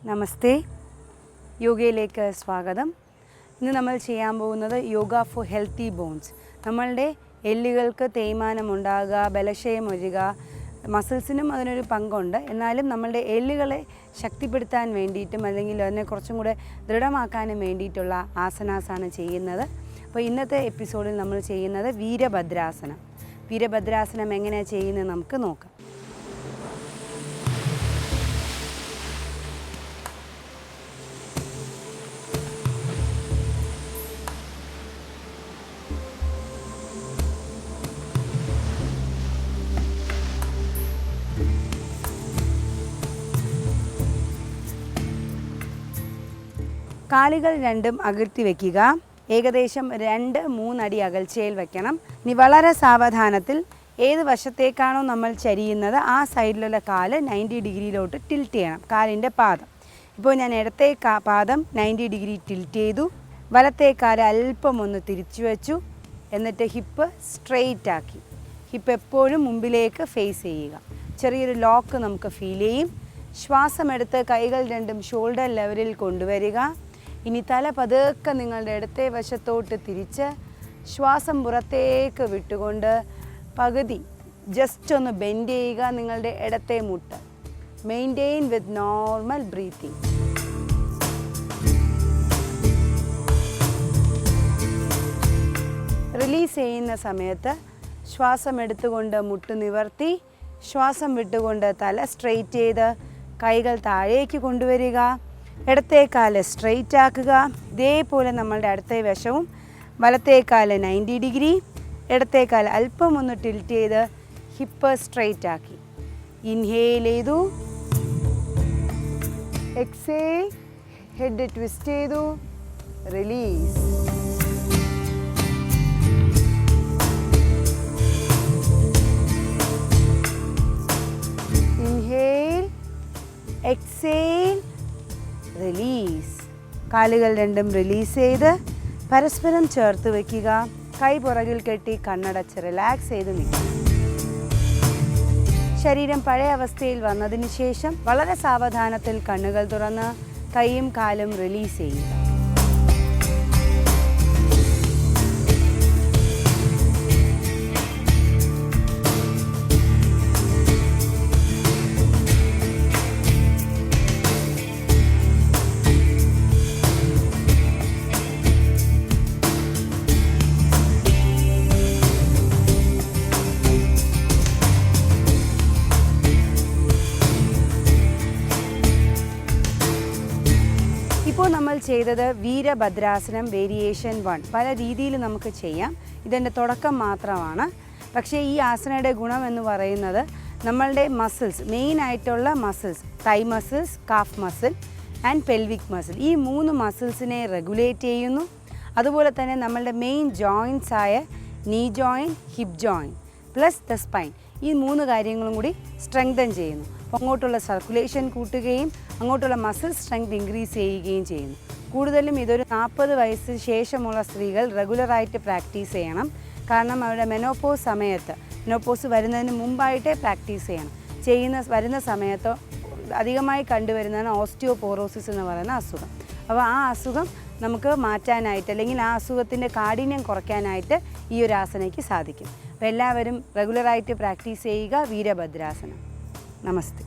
നമസ്തേ, യോഗയിലേക്ക് സ്വാഗതം. ഇന്ന് നമ്മൾ ചെയ്യാൻ പോകുന്നത് യോഗ ഫോർ ഹെൽത്തി ബോൺസ്. നമ്മളുടെ എല്ലുകൾക്ക് തേയ്മാനം ഉണ്ടാകുക, ബലക്ഷയം വരിക, മസിൽസിനും അതിനൊരു പങ്കുണ്ട്. എന്നാലും നമ്മളുടെ എല്ലുകളെ ശക്തിപ്പെടുത്താൻ വേണ്ടിയിട്ടും അല്ലെങ്കിൽ അതിനെ കുറച്ചും കൂടെ ദൃഢമാക്കാനും വേണ്ടിയിട്ടുള്ള ആസനാസാണ് ചെയ്യുന്നത്. അപ്പോൾ ഇന്നത്തെ എപ്പിസോഡിൽ നമ്മൾ ചെയ്യുന്നത് വീരഭദ്രാസനം. വീരഭദ്രാസനം എങ്ങനെയാണ് ചെയ്യുന്നത് നമുക്ക് നോക്കാം. കാലുകൾ രണ്ടും അകർത്തി വയ്ക്കുക. ഏകദേശം 2-3 അടി അകൽച്ചയിൽ വയ്ക്കണം. ഇനി വളരെ സാവധാനത്തിൽ ഏത് വശത്തേക്കാണോ നമ്മൾ ചരിയുന്നത് ആ സൈഡിലുള്ള കാല് 90 ഡിഗ്രിയിലോട്ട് ടിൽറ്റ് ചെയ്യണം. കാലിൻ്റെ പാദം ഇപ്പോൾ ഞാൻ ഇടത്തെ പാദം 90 ഡിഗ്രി ടിൽറ്റ് ചെയ്തു. വലത്തെ കാല് അല്പം ഒന്ന് തിരിച്ചു വെച്ചു. എന്നിട്ട് ഹിപ്പ് സ്ട്രെയിറ്റ് ആക്കി. ഹിപ്പ് എപ്പോഴും മുമ്പിലേക്ക് ഫേസ് ചെയ്യുക. ചെറിയൊരു ലോക്ക് നമുക്ക് ഫീൽ ചെയ്യും. ശ്വാസമെടുത്ത് കൈകൾ രണ്ടും ഷോൾഡർ ലെവലിൽ കൊണ്ടുവരിക. ഇനി തല പതുക്കെ നിങ്ങളുടെ ഇടത്തെ വശത്തോട്ട് തിരിച്ച് ശ്വാസം പുറത്തേക്ക് വിട്ടുകൊണ്ട് പകുതി ജസ്റ്റ് ഒന്ന് ബെൻഡ് ചെയ്യുക. നിങ്ങളുടെ ഇടത്തെ മുട്ട് maintain with normal breathing. Release ചെയ്യുന്ന സമയത്ത് ശ്വാസം എടുത്തുകൊണ്ട് മുട്ട് നിവർത്തി, ശ്വാസം വിട്ടുകൊണ്ട് തല സ്ട്രെയിറ്റ് ചെയ്ത് കൈകൾ താഴേക്ക് കൊണ്ടുവരിക. ഇടത്തെ കാല് സ്ട്രെയിറ്റ് ആക്കുക. ഇതേപോലെ നമ്മളുടെ അടുത്ത വശവും വലത്തെ കാല് 90 ഡിഗ്രി, ഇടത്തെ കാല് അല്പം ഒന്ന് ടിൽറ്റ് ചെയ്ത് ഹിപ്പ് സ്ട്രെയിറ്റ് ആക്കി. ഇൻഹേൽ ചെയ്തു, എക്സേൽ, ഹെഡ് ട്വിസ്റ്റ് ചെയ്തു, റിലീസ്. Inhale, exhale, release. കാലുകൾ രണ്ടും റിലീസ് ചെയ്ത് പരസ്പരം ചേർത്ത് വയ്ക്കുക. കൈ പുറകിൽ കെട്ടി കണ്ണടച്ച് റിലാക്സ് ചെയ്ത് നിൽക്കുക. ശരീരം പഴയ അവസ്ഥയിൽ വന്നതിന് ശേഷം വളരെ സാവധാനത്തിൽ കണ്ണുകൾ തുറന്ന് കൈയും കാലും റിലീസ് ചെയ്യുക. ഇപ്പോൾ നമ്മൾ ചെയ്തത് വീരഭദ്രാസനം വേരിയേഷൻ 1. പല രീതിയിൽ നമുക്ക് ചെയ്യാം. ഇതിൻ്റെ തുടക്കം മാത്രമാണ്. പക്ഷേ ഈ ആസനയുടെ ഗുണം എന്ന് പറയുന്നത് നമ്മളുടെ മസിൽസ്, മെയിനായിട്ടുള്ള മസിൽസ്, തൈ muscles, calf muscle and pelvic muscle, ഈ 3 മസിൽസിനെ റെഗുലേറ്റ് ചെയ്യുന്നു. അതുപോലെ തന്നെ നമ്മളുടെ മെയിൻ ജോയിൻസ് ആയ നീ joint, hip joint plus the spine, ഈ 3 കാര്യങ്ങളും കൂടി സ്ട്രെങ്തൻ ചെയ്യുന്നു. അപ്പോൾ അങ്ങോട്ടുള്ള സർക്കുലേഷൻ കൂട്ടുകയും അങ്ങോട്ടുള്ള മസിൽ സ്ട്രെങ്ത് ഇൻക്രീസ് ചെയ്യുകയും ചെയ്യുന്നു. കൂടുതലും ഇതൊരു 40 വയസ്സിന് ശേഷമുള്ള സ്ത്രീകൾ റെഗുലറായിട്ട് പ്രാക്ടീസ് ചെയ്യണം. കാരണം അവരുടെ മെനോപോസ് സമയത്ത്, മെനോപോസ് വരുന്നതിന് മുമ്പായിട്ടേ പ്രാക്ടീസ് ചെയ്യണം. വരുന്ന സമയത്ത് അധികമായി കണ്ടുവരുന്നതാണ് ഓസ്റ്റിയോപോറോസിസ് എന്ന് പറയുന്ന അസുഖം. അപ്പോൾ ആ അസുഖം നമുക്ക് മാറ്റാനായിട്ട് അല്ലെങ്കിൽ ആ അസുഖത്തിൻ്റെ കാഠിന്യം കുറയ്ക്കാനായിട്ട് ഈ ഒരു ആസനയ്ക്ക് സാധിക്കും. അപ്പോൾ എല്ലാവരും റെഗുലറായിട്ട് പ്രാക്ടീസ് ചെയ്യുക വീരഭദ്രാസനം. നമസ്തേ.